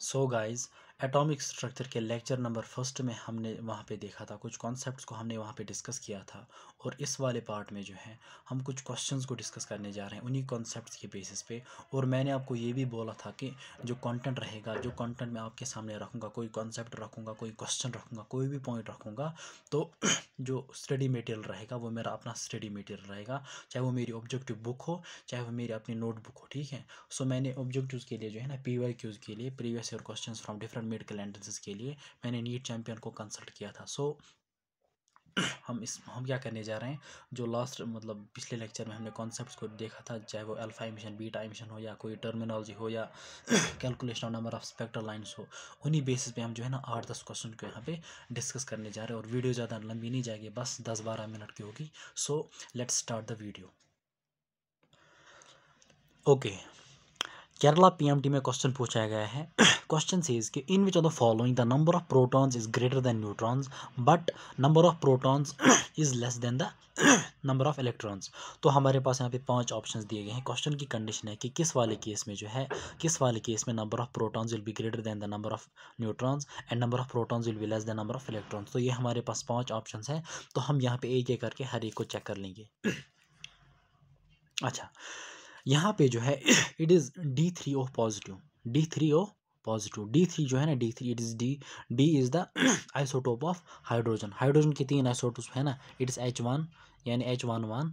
So guys, atomic structure के lecture number first में हमने वहाँ पे देखा था, कुछ कॉन्सेप्ट्स को हमने वहाँ पे डिस्कस किया था। और इस वाले पार्ट में जो है हम कुछ क्वेश्चंस को डिस्कस करने जा रहे हैं उन्हीं कॉन्सेप्ट्स के बेसिस पे। और मैंने आपको ये भी बोला था कि जो कंटेंट रहेगा, जो कंटेंट मैं आपके सामने रखूँगा, कोई कॉन्सेप्ट रखूँगा, कोई क्वेश्चन रखूँगा, कोई भी पॉइंट रखूँगा, तो जो स्टडी मटेरियल रहेगा वो मेरा अपना स्टडी मटेरियल रहेगा, चाहे वो मेरी ऑब्जेक्टिव बुक हो, चाहे वो मेरी अपनी नोटबुक हो। ठीक है। सो मैंने ऑब्जेक्टिव्स के लिए जो है ना, PYQs के लिए, previous year questions from different medical entrances के लिए मैंने नीट चैंपियन को कंसल्ट किया था। सो हम क्या करने जा रहे हैं, जो लास्ट मतलब पिछले लेक्चर में हमने कॉन्सेप्ट्स को देखा था, चाहे वो अल्फा एमिशन, बीटा एमिशन हो, या कोई टर्मिनोलॉजी हो, या calculation of number of spectral lines हो, उन्हीं बेसिस पे हम जो है ना 8-10 क्वेश्चन को यहाँ पे डिस्कस करने जा रहे हैं। और वीडियो ज़्यादा लंबी नहीं जाएगी, बस 10-12 मिनट की होगी। So let's start the video. Okay, Kerala PMT में क्वेश्चन पूछा गया है। क्वेश्चन सेज कि in which of the following the number of protons is greater than neutrons but number of protons is less than the number of electrons. तो हमारे पास यहाँ पे 5 options दिए गए हैं। क्वेश्चन की कंडीशन है कि किस वाले केस में जो है, किस वाले केस में number of protons will be greater then the number of neutrons and number of protons will be less then number of electrons. तो ये हमारे पास 5 ऑप्शंस हैं। तो हम यहाँ पे एक एक करके हर एक को चेक कर लेंगे। अच्छा, यहाँ पे जो है it is D3O positive, D3O positive. D3 जो है ना, D3 it is D is the isotope of hydrogen. Hydrogen के 3 आइसोटोप्स है ना, इट इज़ H1 यानी H11,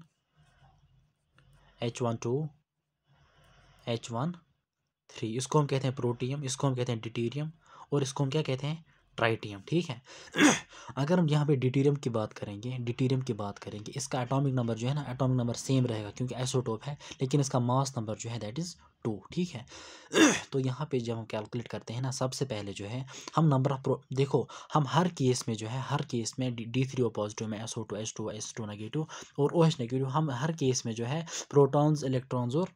H12, H13। इसको हम कहते हैं प्रोटियम, इसको हम कहते हैं डिटीरियम, और इसको हम क्या कहते हैं, ट्राइटियम। ठीक है। अगर हम यहाँ पे डिटीरियम की बात करेंगे, इसका एटॉमिक नंबर जो है ना, एटॉमिक नंबर सेम रहेगा क्योंकि आइसोटोप है, लेकिन इसका मास नंबर जो है दैट इज़ 2। ठीक है। तो यहाँ पे जब हम कैलकुलेट करते हैं ना, सबसे पहले जो है हम नंबर ऑफ देखो, हम हर केस में जो है, हर केस में D3O पॉजिटिव में SO2 H2 नेगेटिव और OH नेगेटिव, हम हर केस में जो है प्रोटॉन्स, इलेक्ट्रॉन्स और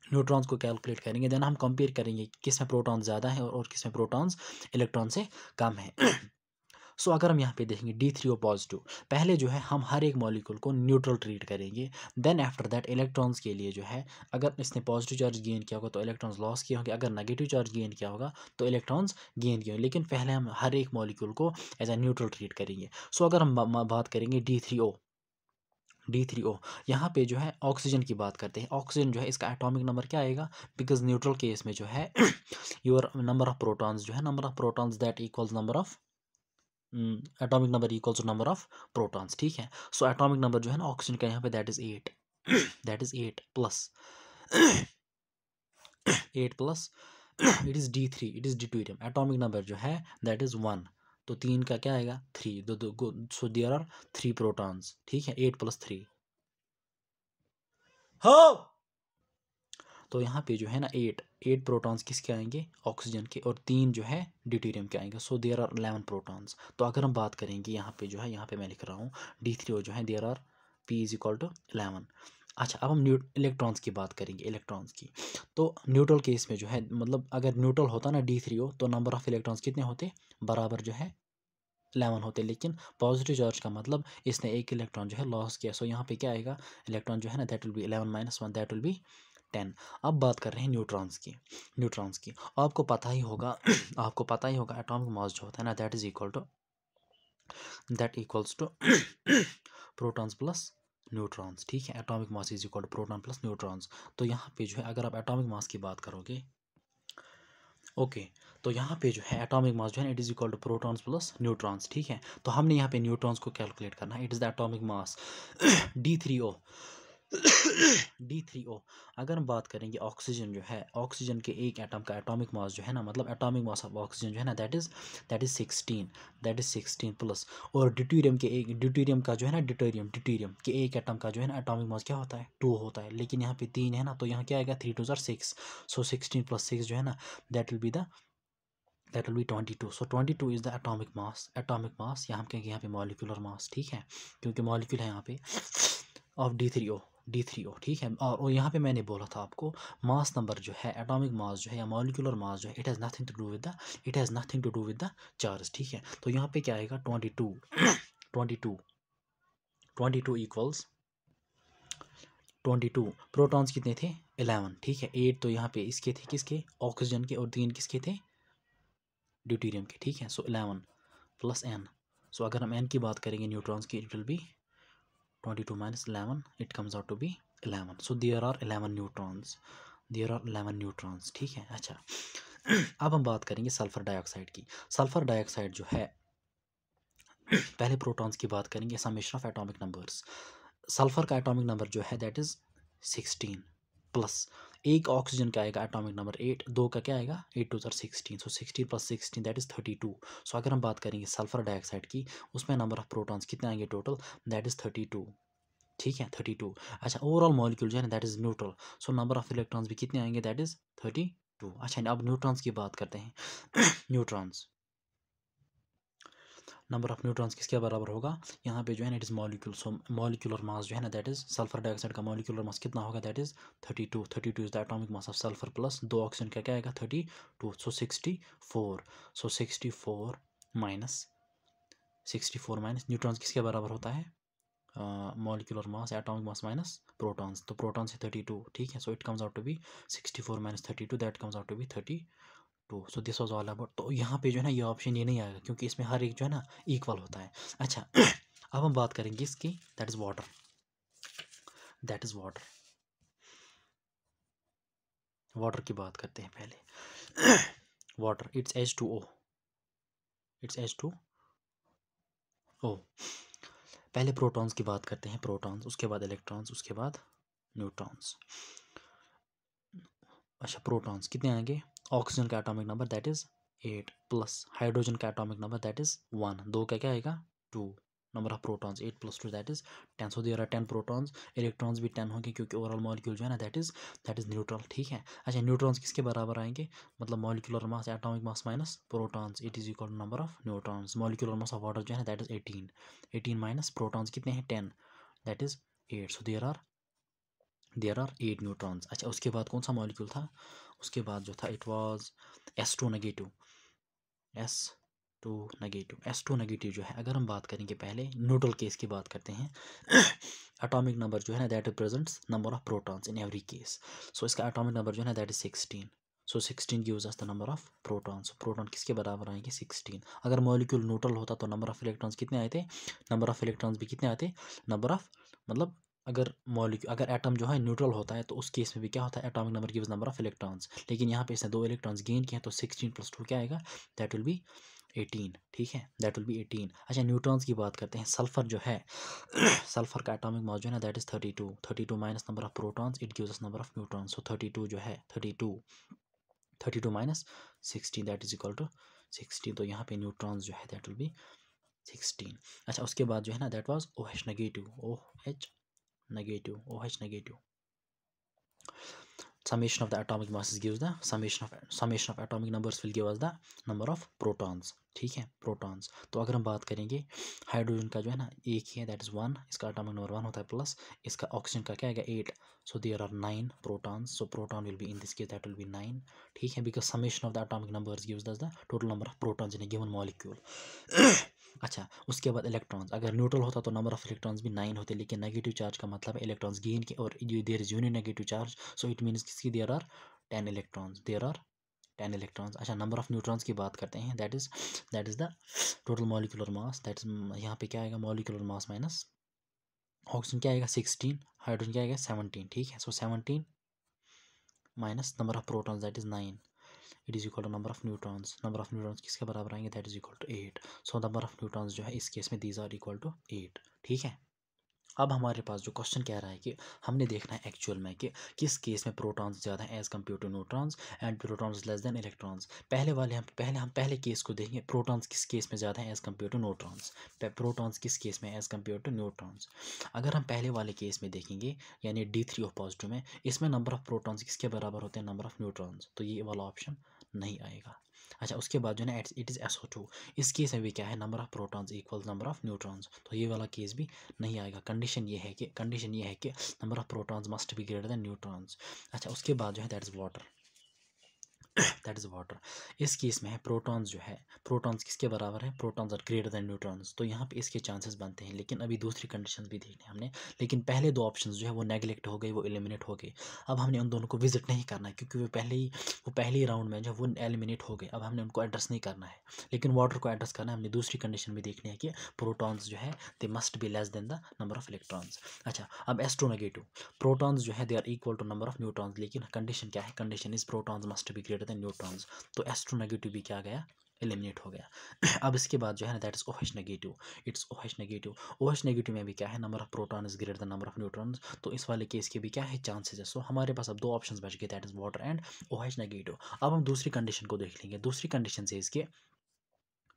न्यूट्रॉन्स को कैलकुलेट करेंगे। देन हम कंपेयर करेंगे किस में प्रोटॉन ज़्यादा है और किस में प्रोटॉन्स इलेक्ट्रॉन से कम है। सो अगर हम यहाँ पे देखेंगे D3O पॉजिटिव, पहले जो है हम हर एक मॉलिक्यूल को न्यूट्रल ट्रीट करेंगे। देन आफ्टर दैट इलेक्ट्रॉन्स के लिए जो है, अगर इसने पॉजिटिव चार्ज गेन किया होगा तो इलेक्ट्रॉन्स लॉस किए होंगे, अगर नेगेटिव चार्ज गेन किया होगा तो इलेक्ट्रॉन्स गेन किए होंगे। लेकिन पहले हम हर एक मॉलिक्यूल को एज ए न्यूट्रल ट्रीट करेंगे। सो अगर हम बात करेंगे D3O, यहाँ पे जो है ऑक्सीजन की बात करते हैं। ऑक्सीजन जो है, इसका एटॉमिक नंबर क्या आएगा, बिकॉज न्यूट्रल केस में जो है योर नंबर ऑफ प्रोटॉन्स जो है, number of protons that equals number of atomic number equals to number of protons. ठीक है। सो एटॉमिक नंबर जो है ना ऑक्सीजन का यहाँ पे that is 8 that is 8 plus 8 plus it is D3, it is deuterium. Atomic number जो है दैट इज़ 1, तो 3 का क्या आएगा 3, सो देयर आर 3 प्रोटॉन्स। ठीक है, 8 + 3 हो। तो यहाँ पे जो है ना 8 प्रोटॉन्स किसके आएंगे, ऑक्सीजन के, और 3 जो है ड्यूटेरियम के आएंगे। So there are 11 protons. तो अगर हम बात करेंगे यहाँ पे जो है, यहाँ पे मैं लिख रहा हूँ D3O जो है, देयर आर P = 11। अच्छा, अब हम इलेक्ट्रॉन्स की बात करेंगे, इलेक्ट्रॉन्स की। तो न्यूट्रल केस में जो है, मतलब अगर न्यूट्रल होता ना D3O, तो नंबर ऑफ इलेक्ट्रॉन्स कितने होते, बराबर जो है 11 होते। लेकिन पॉजिटिव चार्ज का मतलब इसने एक इलेक्ट्रॉन जो है लॉस किया। सो यहाँ पे क्या आएगा, इलेक्ट्रॉन जो है ना that will B 11 - 1 that will B 10। अब बात कर रहे हैं न्यूट्रॉन्स की। आपको पता ही होगा आपको पता ही होगा एटॉमिक मास जो होता है ना, that equals to protons plus neutrons. ठीक है, atomic mass is equal to proton plus neutrons. तो यहाँ पे जो है, अगर आप एटॉमिक मास की बात करोगे, ओके, तो यहाँ पे जो है एटॉमिक मास जो है it is equal to protons plus neutrons. ठीक है। तो हमने यहाँ पे न्यूट्रॉन्स को कैलकुलेट करना है। It is the atomic mass D3O D3O। अगर हम बात करेंगे ऑक्सीजन जो है, ऑक्सीजन के एक एटम का एटॉमिक मास जो है ना, मतलब एटॉमिक मास ऑफ ऑक्सीजन जो है ना दैट इज़ 16 प्लस। और ड्यूटेरियम का जो है ना, ड्यूटेरियम के एक एटम का जो है ना एटॉमिक मास क्या होता है, 2 होता है। लेकिन यहाँ पे 3 है ना, तो यहाँ क्या आएगा, 3 × 2 = 6। सो 16 + 6 जो है ना that will be 22। So 22 is the atomic मास यहाँ पे मॉलिक्यूलर मास। ठीक है, क्योंकि मॉलिक्यूल है यहाँ पे ऑफ D3O। ठीक है। और यहाँ पे मैंने बोला था आपको, मास नंबर जो है, एटॉमिक मास जो है या मॉलिक्यूलर मास जो है, it has nothing to do with the charge. ठीक है। तो यहाँ पे क्या आएगा, 22 इक्वल्स 22। प्रोटॉन्स कितने थे, 11। ठीक है, 8 तो यहाँ पे इसके थे, किसके, ऑक्सीजन के, और 3 किसके थे, ड्यूटीरियम के, ठीक है। सो 11 + n, सो अगर हम n की बात करेंगे न्यूट्रॉन्स की, it will be 22 - 11, it comes out to be 11। So there are 11 neutrons, there are 11 neutrons, ठीक है। अच्छा अब हम बात करेंगे सल्फर डाइऑक्साइड की। सल्फर डाइऑक्साइड जो है, पहले प्रोटॉन्स की बात करेंगे, summation of atomic numbers. Sulphur का एटॉमिक नंबर जो है दैट इज़ 16 प्लस एक ऑक्सीजन का आएगा एटॉमिक नंबर 8, दो का क्या आएगा 8 2 16, सो 16 + 16 दैट इज़ 32। सो अगर हम बात करेंगे सल्फर डाइऑक्साइड की, उसमें नंबर ऑफ प्रोटॉन्स कितने आएंगे टोटल, दैट इज़ 32, ठीक है 32। अच्छा ओवरऑल मॉलिक्यूल जो है ना that is neutral, so number of electrons भी कितने आएंगे, दैट इज़ 32। अच्छा अब न्यूट्रॉन्स की बात करते हैं न्यूट्रॉन्स, नंबर ऑफ न्यूट्रॉन्स किसके बराबर होगा, यहाँ पे जो है ना it is molecule, so molecular mass जो है ना दैट इज़ सल्फर डाइऑक्साइड का मॉलिक्यूलर मास कितना होगा, that is 32। 32 is the atomic mass of sulphur plus दो ऑक्सीजन का क्या आएगा 32, so 64। So 64 minus 64 minus neutrons किसके बराबर होता है, molecular mass atomic mass minus protons, तो प्रोटॉन से 32, ठीक है। So it comes out to be 64 - 32, that comes out to be 32। So this was all about, तो यहाँ पे जो है ना ये ऑप्शन ये नहीं आएगा क्योंकि इसमें हर एक जो है ना इक्वल होता है। अच्छा अब हम बात करेंगे इसकी, that is water, that is water. Water की बात करते हैं पहले water it's H2O, it's H2O। पहले प्रोटॉन्स की बात करते हैं, प्रोटॉन्स, उसके बाद इलेक्ट्रॉन्स, उसके बाद न्यूट्रॉन्स। अच्छा प्रोटॉन्स कितने आएंगे, ऑक्सीजन का atomic number that is 8 plus hydrogen का एटॉमिक नंबर दैट इज़ 1, दो का क्या आएगा 2, number of protons 8 + 2 that is 10। So there are 10 protons, electrons भी 10 होंगे क्योंकि ओवरऑल मॉलिक्यूल जो है ना दैट इज़ न्यूट्रल, ठीक है। अच्छा न्यूट्रॉन्स किसके बराबर आएंगे, मतलब molecular mass atomic mass minus protons, it is equal to number of neutrons. Molecular mass of water जो है ना दैट इज़ 18, 18 माइनस प्रोटॉन्स कितने हैं 10, that is 8। So there are 8 neutrons. अच्छा उसके बाद कौन सा मॉलिक्यूल था, उसके बाद जो था it was S2 negative, S2 negative, S2 negative जो है, अगर हम बात करेंगे पहले न्यूट्रल केस की बात करते हैं एटॉमिक नंबर जो है ना that represents number of protons in every case. So इसका एटॉमिक नंबर जो है ना that is 16, so 16 gives us the number of protons. Proton किसके बराबर आएंगे 16। अगर मॉलिक्यूल न्यूट्रल होता तो नंबर ऑफ इलेक्ट्रॉन्स कितने आए थे, नंबर ऑफ इलेक्ट्रॉन्स भी कितने आते, नंबर ऑफ, मतलब अगर मॉलिक्यूल, अगर एटम जो है न्यूट्रल होता है तो उस केस में भी क्या होता है, atomic number gives number of electrons. लेकिन यहाँ पे इसने 2 इलेक्ट्रॉन्स गेन किए हैं तो 16 + 2 क्या आएगा, दैट विल बी 18, ठीक है, दैट विल बी 18। अच्छा न्यूट्रॉन्स की बात करते हैं, सल्फर जो है सल्फर का एटॉमिक मास जो है ना that is 32, 32 minus number of protons it gives us number of neutrons. So 32 जो है 32 minus 16 that is equal to 16, तो यहाँ पे न्यूट्रॉन्स जो है दैट विल बी 16। अच्छा उसके बाद जो है ना that was OH negative, OH negative. Summation of the atomic masses gives the summation of atomic numbers will give us the number of protons, ठीक है प्रोटॉन्स। तो अगर हम बात करेंगे हाइड्रोजन का जो है ना एक ही है दैट इज़ 1, इसका एटॉमिक नंबर 1 होता है प्लस इसका ऑक्सीजन का क्या आएगा 8, so there are 9 protons, so proton will be in this case that will be 9, ठीक है, because summation of the atomic numbers gives the total number of protons in a given molecule. अच्छा उसके बाद electrons, अगर neutral होता तो number of electrons भी 9 होते, लेकिन नेगेटिव चार्ज का मतलब है इलेक्ट्रॉन्स गेन के, और there is unit negative charge, so it means किसकी there are 10 electrons, there are 10 electrons. अच्छा नंबर ऑफ न्यूट्रॉन्स की बात करते हैं, that is the total molecular mass, that is यहाँ पे क्या आएगा मॉलिक्यूलर मास माइनस ऑक्सीजन क्या आएगा 16, हाइड्रोजन क्या आएगा 17, ठीक है। So 17 minus number of protons that is 9, it is equal to number of neutrons. Number of neutrons किसके बराबर आएंगे, that is equal to 8। So number of neutrons जो है इस केस में दीज आर इक्वल टू 8, ठीक है। अब हमारे पास जो क्वेश्चन कह रहा है कि हमने देखना है एक्चुअल में कि किस केस में प्रोटॉन्स ज़्यादा हैं as compare to neutrons and protons less than electrons. पहले केस को देखेंगे, प्रोटॉन्स किस केस में ज़्यादा हैं as compare to neutrons, protons किस केस में एज कम्पेयर टू न्यूट्रॉन्स। अगर हम पहले वाले केस में देखेंगे यानी D3 ऑफ पॉजिटिव में, इसमें नंबर ऑफ प्रोटॉन्स किसके बराबर होते हैं, नंबर ऑफ न्यूट्रॉन्स, तो ये वाला ऑप्शन नहीं आएगा। अच्छा उसके बाद जो है ना इट इज़ SO2, इस केस में भी क्या है number of protons equal number of neutrons, तो ये वाला केस भी नहीं आएगा। कंडीशन ये है कि number of protons must be greater than neutrons. अच्छा उसके बाद जो है दैट दैट इज़ वाटर। इस केस में है प्रोटॉन्स जो है, प्रोटॉन्स किसके बराबर है, protons are greater than neutrons, तो यहाँ पे इसके चांसेस बनते हैं। लेकिन अभी दूसरी कंडीशन भी देखनी हमने, लेकिन पहले दो ऑप्शंस जो है वो नेगलेक्ट हो गए, वो एलिमिनेट हो गए। अब हमने उन दोनों को विजिट नहीं करना है क्योंकि वो पहले ही राउंड में जो वो एलिमिनेट हो गए। अब हमने उनको एड्रेस नहीं करना है, लेकिन वाटर को एड्रेस करना है। हमने दूसरी कंडीशन भी देखनी है कि प्रोटॉन्स जो है they must be less than the number of electrons. अच्छा, अब एस्ट्रोनेगेटिव प्रोटॉन्स जो है they are equal to number of neutrons, लेकिन कंडीशन क्या है, condition is protons must be greater than neutrons, तो एस्ट्रोनेगेटिव भी क्या गया, एलिमिनेट हो गया। अब इसके बाद जो है ना that is OH negative, it's OH negative. OH negative में भी क्या है, number of proton is greater then number of neutrons, तो इस वाले केस के भी क्या है, चांसेस है। सो हमारे पास अब दो ऑप्शंस बच गए, that is water and OH negative. अब हम दूसरी कंडीशन को देख लेंगे। दूसरी कंडीशन से इसके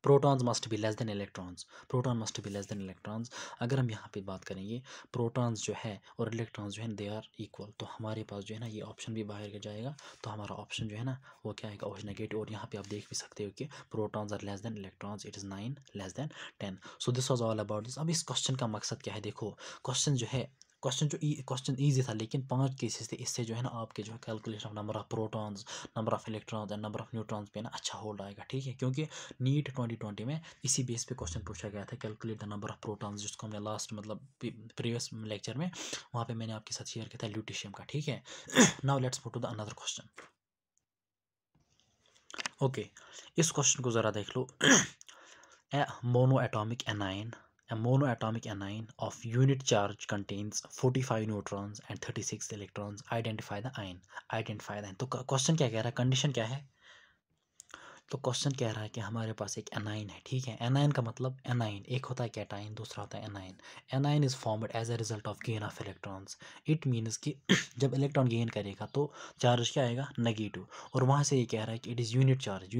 protons must be less than electrons, proton must be less than electrons. अगर हम यहाँ पे बात करेंगे प्रोटॉन्स जो है और इलेक्ट्रॉन्स जो है दे आर इक्वल, तो हमारे पास जो है ना ये ऑप्शन भी बाहर जाएगा, तो हमारा ऑप्शन जो है ना वो क्या आएगा, OH नेगेटिव। और यहाँ पे आप देख भी सकते हो कि protons are less than electrons, it is 9 less than 10। So this was all about this. अब इस क्वेश्चन का मकसद क्या है, देखो क्वेश्चन जो है, क्वेश्चन ईजी था, लेकिन 5 केसेस थे। इससे जो है ना आपके जो है calculation of number of protons, number of electrons and number of neutrons पे ना अच्छा होल्ड आएगा, ठीक है। क्योंकि नीट 2020 में इसी बेस पे क्वेश्चन पूछा गया था, calculate the number of protons, जिसको हमने लास्ट मतलब प्रीवियस लेक्चर में वहाँ पे मैंने आपके साथ शेयर किया था ल्यूटिशियम का, ठीक है। Now let's move to the another question. Okay, इस क्वेश्चन को ज़रा देख लो। A monoatomic anion of unit charge contains 45 neutrons and 36 electrons. Identify the ion. तो क्वेश्चन क्या कह रहा है, कंडीशन क्या है, तो क्वेश्चन कह रहा है कि हमारे पास एक एनाइन है, ठीक है। एनाइन का मतलब, एनाइन एक होता है कैटाइन, दूसरा होता है anion. Anion is formed as a result of gain of electrons. It means कि जब इलेक्ट्रॉन गेन करेगा तो चार्ज क्या आएगा, नेगेटिव। और वहाँ से ये कह रहा है कि it is unit charge.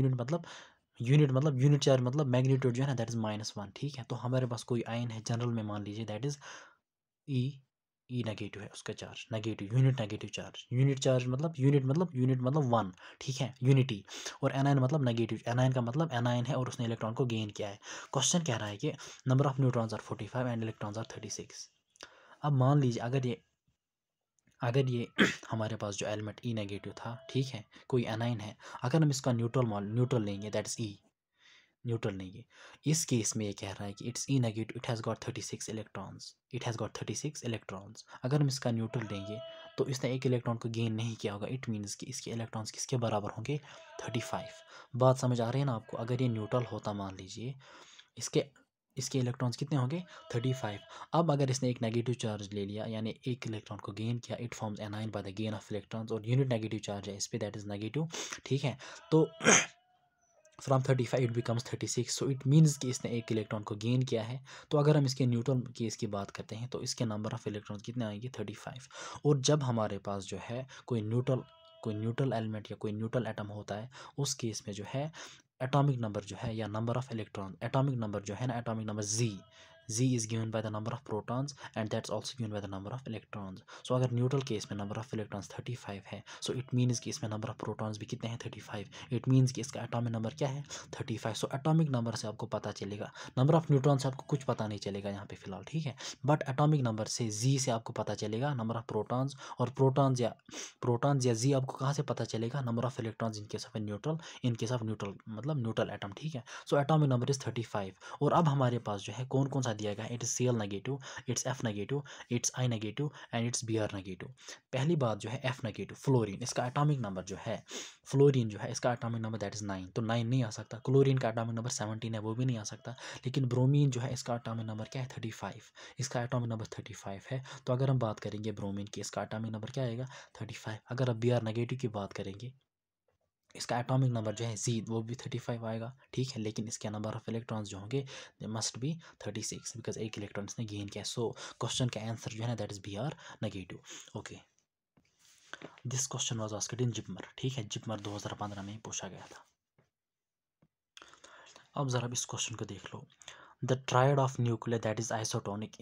Unit charge मतलब मैग्नीट्यूड जो है ना दैट इज -1, ठीक है। तो हमारे पास कोई आयन है जनरल में, मान लीजिए दैट इज ई नेगेटिव है उसका charge, negative unit negative charge. Unit मतलब 1, ठीक है, यूनिटी। और एनाइन मतलब नेगेटिव, एनाइन का मतलब एनाइन है और उसने इलेक्ट्रॉन को गेन किया है। क्वेश्चन कह रहा है कि number of neutrons are 45 and electrons are 36। अब मान लीजिए अगर ये हमारे पास जो एलिमेंट ई नेगेटिव था, ठीक है, कोई एनाइन है, अगर हम इसका न्यूट्रल लेंगे दैट इज ई, न्यूट्रल लेंगे। इस केस में ये कह रहा है कि it's E negative, it has got 36 electrons. अगर हम इसका न्यूट्रल लेंगे तो इसने एक इलेक्ट्रॉन को गेन नहीं किया होगा, इट मीन्स कि इसके इलेक्ट्रॉन्स किसके बराबर होंगे, 35। बात समझ आ रही है ना आपको। अगर ये न्यूट्रल होता, मान लीजिए इसके इलेक्ट्रॉन्स कितने होंगे, 35। अब अगर इसने एक नेगेटिव चार्ज ले लिया, यानी एक इलेक्ट्रॉन को गेन किया, it forms A9 by the gain of electrons, और यूनिट नेगेटिव चार्ज है इस पर दैट इज नेगेटिव, ठीक है। तो from 35 it becomes 36, so it means कि इसने एक इलेक्ट्रॉन को गेन किया है। तो अगर हम इसके न्यूट्रल केस की बात करते हैं तो इसके नंबर ऑफ इलेक्ट्रॉन्स कितने आएंगे, 35। और जब हमारे पास जो है कोई न्यूट्रल एलिमेंट या कोई न्यूट्रल एटम होता है, उस केस में जो है एटॉमिक नंबर जो है या number of electron, atomic number जो है ना, atomic number Z is given by the number of protons and that's also given by the number of electrons. So अगर न्यूट्रल केस में नंबर ऑफ इलेक्ट्रॉन्स 35 है, so it means कि इसमें number of protons भी कितने हैं, 35। It means कि इसका एटॉमिक नंबर क्या है, 35। सो एटॉमिक नंबर से आपको पता चलेगा, नंबर ऑफ न्यूट्रॉन से आपको कुछ पता नहीं चलेगा यहाँ पे फिलहाल, ठीक है। बट एटॉमिक नंबर से Z से आपको पता चलेगा नंबर ऑफ प्रोटॉन्स, और प्रोटॉन्स या Z आपको कहाँ से पता चलेगा, number of electrons in case of neutral मतलब न्यूट्रल एटम, ठीक है। So atomic number is 35। और अब हमारे पास जो है कौन कौन सा दिया गया है, it is Cl negative, it's F negative, it's I negative and it's Br negative. पहली बात जो है F नेगेटिव, फ्लोरीन, इसका एटॉमिक नंबर जो है, फ्लोरीन जो है इसका एटॉमिक नंबर दैट इज 9, तो 9 नहीं आ सकता। क्लोरीन का एटॉमिक नंबर 17 है, वो भी नहीं आ सकता। लेकिन ब्रोमीन जो है इसका एटॉमिक नंबर क्या है, 35, इसका एटॉमिक नंबर 35 है। तो अगर हम बात करेंगे ब्रोमीन की, इसका एटॉमिक नंबर क्या आएगा, 35। अगर अब Br नेगेटिव की बात करेंगे, इसका एटॉमिक नंबर जो है Z, वो भी 35 आएगा, ठीक है। लेकिन इसके नंबर ऑफ इलेक्ट्रॉन्स जो होंगे दे मस्ट बी 36, बिकॉज एक इलेक्ट्रॉन इसने गेन किया। सो क्वेश्चन का आंसर जो है ना that is Br negative. Okay, this question was asked in JIPMER, ठीक है, जिपमर 2015 में पूछा गया था। अब जरा इस क्वेश्चन को देख लो। The triad of nuclear that is isotonic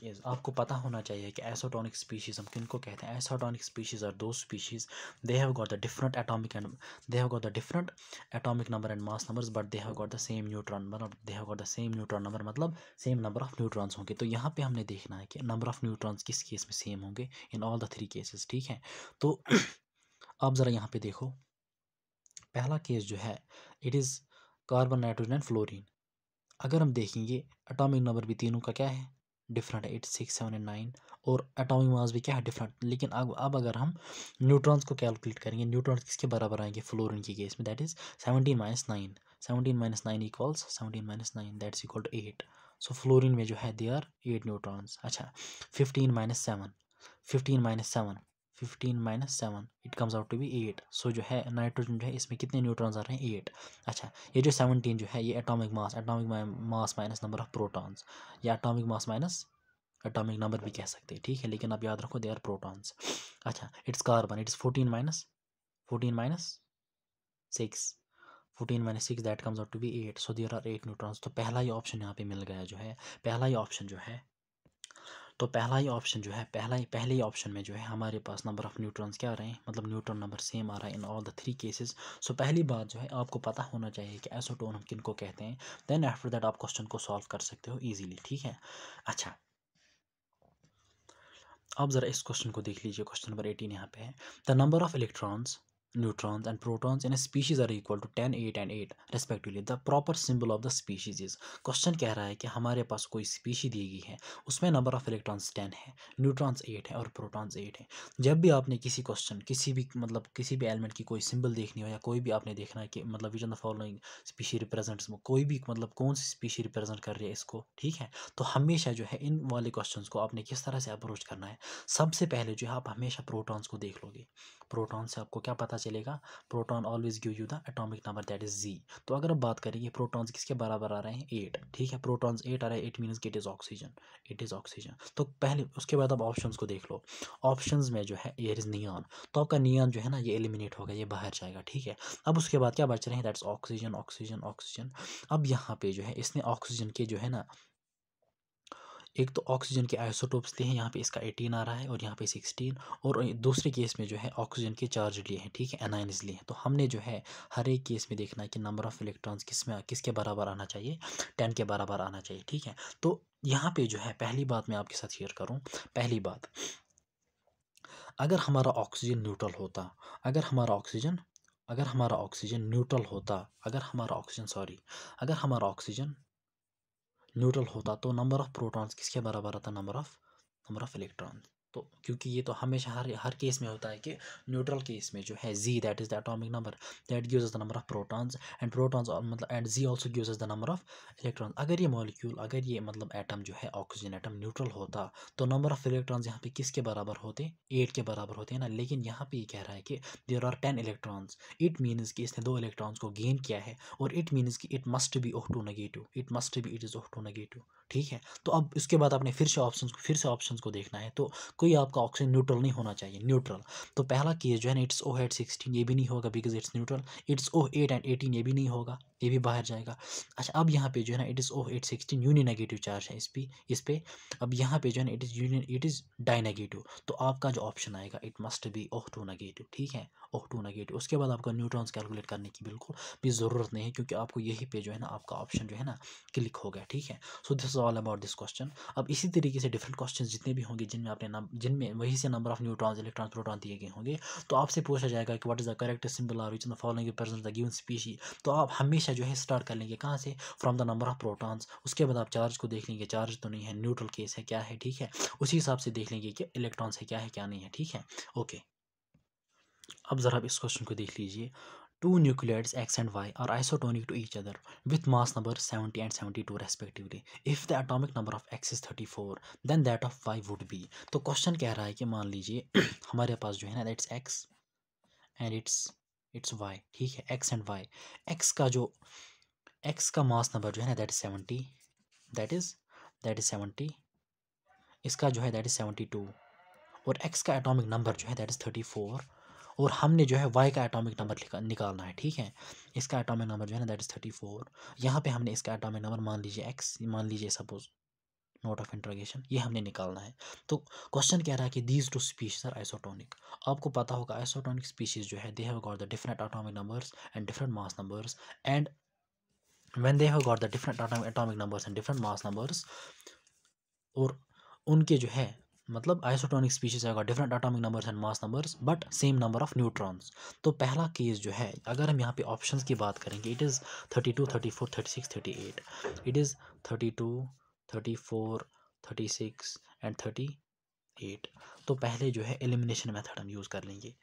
is, आपको पता होना चाहिए कि आइसोटोनिक स्पीशीज हम किनको कहते हैं। आइसोटोनिक स्पीशीज आर दो species they have got the different atomic number and mass numbers, but they have got the same neutron, मतलब they have got the same neutron number, मतलब सेम नंबर ऑफ न्यूट्रॉन्स होंगे। तो यहाँ पे हमने देखना है कि नंबर ऑफ न्यूट्रॉन्स किस केस में सेम होंगे, इन ऑल द 3 केसेस, ठीक है। तो आप ज़रा यहाँ पे देखो, पहला केस जो है it is carbon, nitrogen and fluorine. अगर हम देखेंगे एटॉमिक नंबर भी तीनों का क्या है, डिफरेंट है, 8, 6, 7 एंड 9, और एटॉमिक मास भी क्या है, डिफरेंट। लेकिन अब अगर हम न्यूट्रॉन्स को कैलकुलेट करेंगे, न्यूट्रॉन्स किसके बराबर आएंगे फ्लोरीन के केस में, that is 17 minus 9, 17 minus 9 equals 17 minus 9 that's equal to 8। So fluorine में जो है दे आर 8 न्यूट्रॉन्स। अच्छा 15 minus 7, 15 minus 7, 15 minus 7 it comes out to be 8। So जो है नाइट्रोजन जो है इसमें कितने न्यूट्रॉन्स आ रहे हैं, 8। अच्छा ये जो 17 जो है ये atomic mass minus number of protons, या atomic mass minus atomic number भी कह सकते हैं, ठीक है, लेकिन आप याद रखो दे आर प्रोटॉन्स। अच्छा it's carbon, it's 14 minus 6, 14 minus 6 that comes out to be 8। So there are 8 neutrons. तो पहला ही ऑप्शन यहाँ पे मिल गया जो है, पहला ही ऑप्शन जो है, तो पहला ही ऑप्शन जो है, पहले ही ऑप्शन में जो है हमारे पास नंबर ऑफ न्यूट्रॉन्स क्या आ रहे हैं, मतलब न्यूट्रॉन नंबर सेम आ रहा है इन ऑल द 3 केसेस। सो पहली बात जो है आपको पता होना चाहिए कि एसोटोन हम किनको कहते हैं, देन आफ्टर दैट आप क्वेश्चन को सॉल्व कर सकते हो ईजिली, ठीक है। अच्छा अब ज़रा इस क्वेश्चन को देख लीजिए, क्वेश्चन नंबर 18 यहाँ पे है, the number of electrons, neutrons and protons in a species are equal to 10, 8 and 8 respectively, the proper symbol of the species is. Question कह रहा है कि हमारे पास कोई स्पीशी दी गई है, उसमें नंबर ऑफ इलेक्ट्रॉन्स 10 है, न्यूट्रॉन्स 8 है और प्रोटॉन्स 8 है। जब भी आपने किसी क्वेश्चन, किसी भी मतलब किसी भी एलिमेंट की कोई सिंबल देखनी हो, या कोई भी आपने देखना है कि मतलब विच of the following species represents, कोई भी मतलब कौन सी स्पीशी रिप्रेजेंट कर रही है इसको, ठीक है, तो हमेशा जो है इन वाले क्वेश्चंस को आपने किस तरह से अप्रोच करना है। सबसे पहले जो है आप हमेशा प्रोटॉन्स को देख लोगे, प्रोटॉन से आपको क्या पता चलेगा, proton always give you the atomic number that is Z. तो अगर आप बात करेंगे प्रोटॉन्स किसके बराबर आ रहे हैं, 8, ठीक है, प्रोटॉन्स 8 आ रहे हैं, इट मीन्स कि it is oxygen, it is oxygen. तो पहले उसके बाद आप ऑप्शंस को देख लो, ऑप्शंस में जो है एयर इज नियॉन, तो आपका नियॉन जो है ना ये एलिमिनेट होगा, ये बाहर जाएगा, ठीक है। अब उसके बाद क्या बच रहे हैं, दैट्स ऑक्सीजन, ऑक्सीजन, ऑक्सीजन। अब यहाँ पे जो है इसने ऑक्सीजन के जो है ना, एक तो ऑक्सीजन के आइसोटोप्स दिए हैं, यहाँ पे इसका 18 आ रहा है और यहाँ पे 16, और दूसरे केस में जो है ऑक्सीजन के चार्ज लिए हैं, ठीक है, एनाइंस लिए हैं। तो हमने जो है हर एक केस में देखना है कि नंबर ऑफ इलेक्ट्रॉन्स किसके बराबर आना चाहिए, 10 के बराबर आना चाहिए, ठीक है। तो यहाँ पे जो है पहली बात मैं आपके साथ शेयर करूँ, पहली बात, अगर हमारा ऑक्सीजन न्यूट्रल होता, अगर हमारा ऑक्सीजन न्यूट्रल होता, अगर हमारा ऑक्सीजन न्यूट्रल होता, तो नंबर ऑफ प्रोटॉन्स किसके बराबर आता, नंबर ऑफ इलेक्ट्रॉन। तो क्योंकि ये तो हमेशा हर केस में होता है कि न्यूट्रल केस में जो है Z that is the atomic number that gives us the number of protons, and protons मतलब and Z also gives us the number of electron. अगर ये मॉलिक्यूल, अगर ये मतलब एटम जो है ऑक्सीजन एटम न्यूट्रल होता, तो नंबर ऑफ इलेक्ट्रॉन्स यहाँ पे किसके बराबर होते, 8 के बराबर होते हैं ना। लेकिन यहाँ पे ये कह रहा है कि there are 10 electrons, it means कि इसने 2 इलेक्ट्रॉन्स को गेन किया है, और इट मीन्स कि it must be O2 negative, it is O2 negative, ठीक है। तो अब इसके बाद आपने फिर से ऑप्शंस को देखना है, तो कोई आपका ऑक्सीजन न्यूट्रल नहीं होना चाहिए, न्यूट्रल। तो पहला केस जो है ना इट्स O8 16, ये भी नहीं होगा because it's neutral, it's O8 and 18, ये भी नहीं होगा, ये भी बाहर जाएगा। अच्छा अब यहाँ पे जो है ना it is O8 16 union negative charge है इस पे। अब यहाँ पे जो है ना इट इज़ डाई नेगेटिव, तो आपका जो ऑप्शन आएगा it must be O2 negative, ठीक है, O2 नेगेटिव। उसके बाद आपको न्यूट्रॉन्स कैलकुलेट करने की बिल्कुल भी ज़रूरत नहीं है, क्योंकि आपको यही पे जो है ना आपका ऑप्शन जो है ना क्लिक हो गया, ठीक है। So this is all about this question. अब इसी तरीके से डिफरेंट क्वेश्चन जितने भी होंगे जिनमें जिनमें वही से number of neutrons, electrons, proton दिए गए होंगे, तो आपसे पूछा जाएगा कि what is the correct symbol और which in the following represent the given species. तो आप हमेशा जो है स्टार्ट कर लेंगे कहाँ से, from the number of protons. उसके बाद आप चार्ज को देख लेंगे, चार्ज तो नहीं है, न्यूट्रल केस है, क्या है, ठीक है। उसी हिसाब से देख लेंगे कि इलेक्ट्रॉन्स है, क्या है, क्या नहीं है, ठीक है, ओके। अब ज़रा आप इस क्वेश्चन को देख लीजिए, two nucleides X and Y are isotonic to each other with mass number 70 and 72 respectively. If the atomic number of X is 34, then that of Y would be. तो क्वेश्चन कह रहा है कि मान लीजिए हमारे पास जो है ना that's X and it's Y, ठीक है, X एंड Y। X का जो X का मास नंबर जो है ना दैट इज 70, दैट इज 70, इसका जो है दैट इज 72, और X का एटॉमिक नंबर जो है दैट इज 34, और हमने जो है Y का एटॉमिक नंबर निकालना है, ठीक है। इसका एटॉमिक नंबर जो है ना दैट इज 34। यहाँ पे हमने इसका एटॉमिक नंबर मान लीजिए X, मान लीजिए सपोज, नोट ऑफ इंट्रोगेशन, ये हमने निकालना है। तो क्वेश्चन कह रहा है कि these two species are isotonic. आपको पता होगा आइसोटोनिक स्पीशीज जो है they have got the different atomic numbers and different mass numbers, and when they have got the different atomic numbers and different mass numbers, और उनके जो है मतलब आइसोटोनिक स्पीशीज आएगा different atomic numbers and mass numbers but same number of neutrons. तो पहला case जो है, अगर हम यहाँ पे ऑप्शंस की बात करेंगे, it is 32, 34, 36, 38। It is 32, 34, 36 and 38। तो पहले जो है एलिमिनेशन मेथड हम यूज़ कर लेंगे।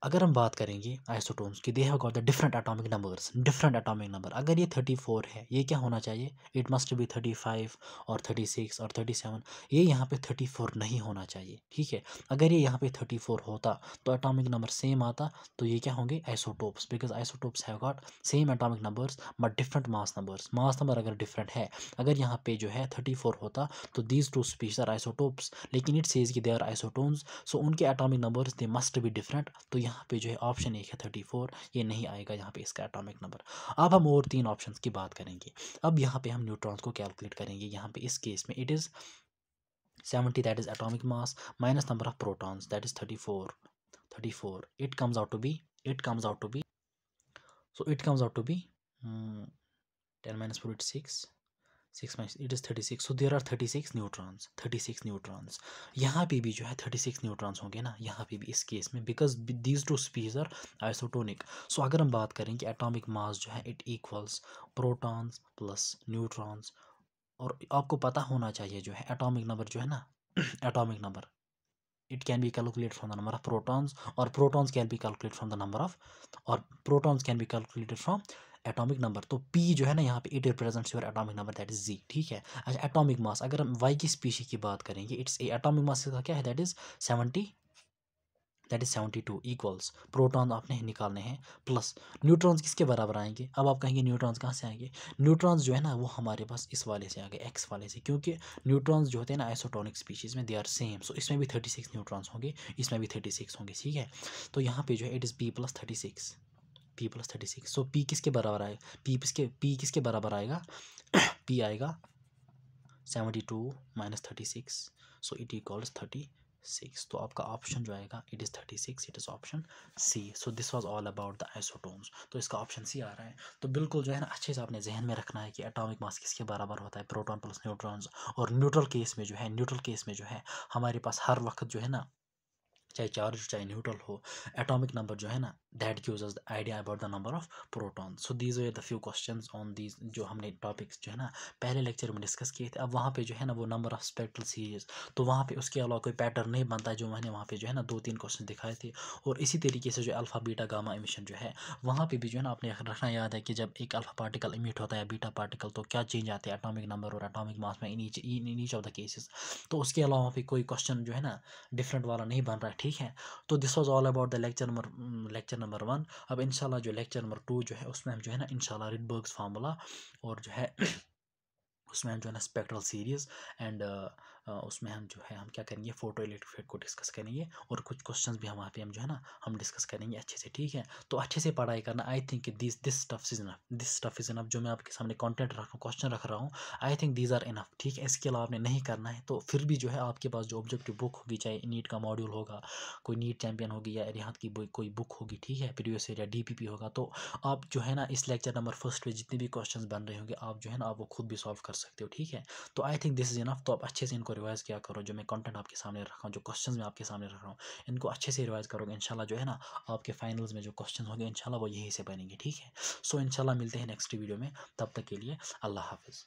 अगर हम बात करेंगे आइसोटोन्स की, दे have got the different atomic numbers, different atomic number. अगर ये 34 है, ये क्या होना चाहिए, इट मस्ट बी 35 और 36 और 37। ये यहाँ पे 34 नहीं होना चाहिए, ठीक है। अगर ये यहाँ पे 34 होता तो एटॉमिक नंबर सेम आता, तो ये क्या होंगे, isotopes, because isotopes have got same atomic numbers but different mass numbers. Mass number अगर डिफरेंट है, अगर यहाँ पे जो है 34 होता तो these two species are isotopes, लेकिन इट सेज कि दे आर आइसोटोन्स, सो उनके atomic numbers they must be different. तो यहाँ पे जो है ऑप्शन एक है 34, ये नहीं आएगा यहाँ पे इसका एटॉमिक नंबर। अब हम और 3 ऑप्शंस की बात करेंगे। अब यहाँ पे हम न्यूट्रॉन्स को कैलकुलेट करेंगे। यहाँ पे इस केस में it is 70, that is atomic mass, minus number of protons, that is 34। It comes out to be so it comes out to be 10 minus 4 is 6 minus it is 36, so there are 36 neutrons. यहाँ पे भी जो है 36 neutrons होंगे ना, यहाँ पे भी इस केस में, because these two species are isotonic. So अगर हम बात करें कि एटॉमिक मास जो है it equals protons plus neutrons, और आपको पता होना चाहिए जो है एटॉमिक नंबर जो है ना atomic number it can be calculated from the number of protons, or protons can be calculated from the number of, or protons can be calculated from atomic number. तो P जो है ना यहाँ पे it represents your atomic number, that is Z, ठीक है। अच्छा, atomic mass अगर हम Y की स्पीशी की बात करेंगे, इट्स एटॉमिक मास का क्या है, दैट इज 72 इक्वल्स, प्रोटॉन आपने निकालने हैं प्लस न्यूट्रॉन्स किसके बराबर आएंगे। अब आप कहेंगे न्यूट्रॉन्स कहाँ से आएंगे, न्यूट्रॉन्स जो है ना वो हमारे पास इस वाले से आ गए, एक्स वाले से, क्योंकि न्यूट्रॉन्स जो होते हैं ना आइसोटोनिक स्पीशीज़ में दे आर सेम। सो इसमें भी 36 न्यूट्रॉन्स होंगे, इसमें भी 36 होंगे, ठीक है। तो यहाँ पे जो है it is P+36। So P किसके बराबर आएगा, P किसके बराबर आएगा P आएगा 72 माइनस 36, सो इट इक्वल्स 36। तो आपका ऑप्शन जो आएगा it is 36, it is option C. So this was all about the isotones. तो इसका ऑप्शन सी आ रहा है। तो बिल्कुल जो है ना अच्छे से आपने जहन में रखना है कि एटॉमिक मास किसके बराबर होता है, प्रोटॉन प्लस न्यूट्रॉन्स। और न्यूट्रल केस में जो है हमारे पास हर वक्त जो है ना, चाहे चार्ज चाहे न्यूट्रल हो, एटॉमिक नंबर जो है ना that gives us the idea about the number of proton. So these were the few questions on these, जो हमने टॉपिक्स जो है ना पहले लेक्चर में डिस्कस किए थे। अब वहाँ पे जो है ना वो नंबर ऑफ स्पेक्ट्रल सीरीज, तो वहाँ पे उसके अलावा कोई पैटर्न नहीं बनता है, जो मैंने वहाँ पे जो है ना 2-3 क्वेश्चन दिखाए थे। और इसी तरीके से जो अल्फा बीटा गामा एमिशन जो है, वहाँ पे भी जो है ना आपने रखना याद है कि जब एक अल्फा पार्टिकल इमिट होता है बीटा पार्टिकल, तो क्या चेंज आते हैं एटॉमिक नंबर और एटॉमिक मास में, in each of the cases. तो उसके अलावा भी कोई क्वेश्चन जो है ना डिफरेंट वाला नहीं बन रहा है, ठीक है। तो this was all about the lecture number 1। अब इंशाल्लाह जो लेक्चर नंबर 2 जो है उसमें हम जो है ना इंशाल्लाह रिडबर्ग्स फार्मूला, और जो है उसमें हम जो है ना स्पेक्ट्रल सीरीज एंड उसमें हम जो है हम क्या करेंगे, फोटो इलेक्ट्रिक इफेक्ट को डिस्कस करेंगे, और कुछ क्वेश्चंस भी हम वहाँ पे हम जो है ना हम डिस्कस करेंगे अच्छे से, ठीक है। तो अच्छे से पढ़ाई करना। I think this stuff is enough, जो मैं आपके सामने कंटेंट रख रहा हूँ, क्वेश्चन रख रहा हूँ, I think these are enough, ठीक है। इसके अलावा आपने नहीं करना है, तो फिर भी जो है आपके पास जो ऑब्जेक्टिव बुक होगी, चाहे नीट का मॉड्यूल होगा, कोई नीट चैंपियन होगी, या रिहात की कोई बुक होगी, ठीक है, प्रीवियस ईयर या DPP होगा, तो आप जो है ना इस लेक्चर नंबर फर्स्ट पे जितने भी क्वेश्चंस बन रहे होंगे, आप जो है ना आप वो खुद भी सॉल्व कर सकते हो, ठीक है। तो I think this is enough. तो आप अच्छे से इनको रिवाइज किया करो, जो मैं कंटेंट आपके सामने रखा हूँ, जो क्वेश्चंस मैं आपके सामने रख रहा हूँ, इनको अच्छे से रिवाइज करोगे, इंशाल्लाह जो है ना आपके फाइनल्स में जो क्वेश्चन होंगे इंशाल्लाह वो यहीं से बनेंगे, ठीक है। सो इंशाल्लाह मिलते हैं नेक्स्ट वीडियो में, तब तक के लिए अल्लाह हाफिज़।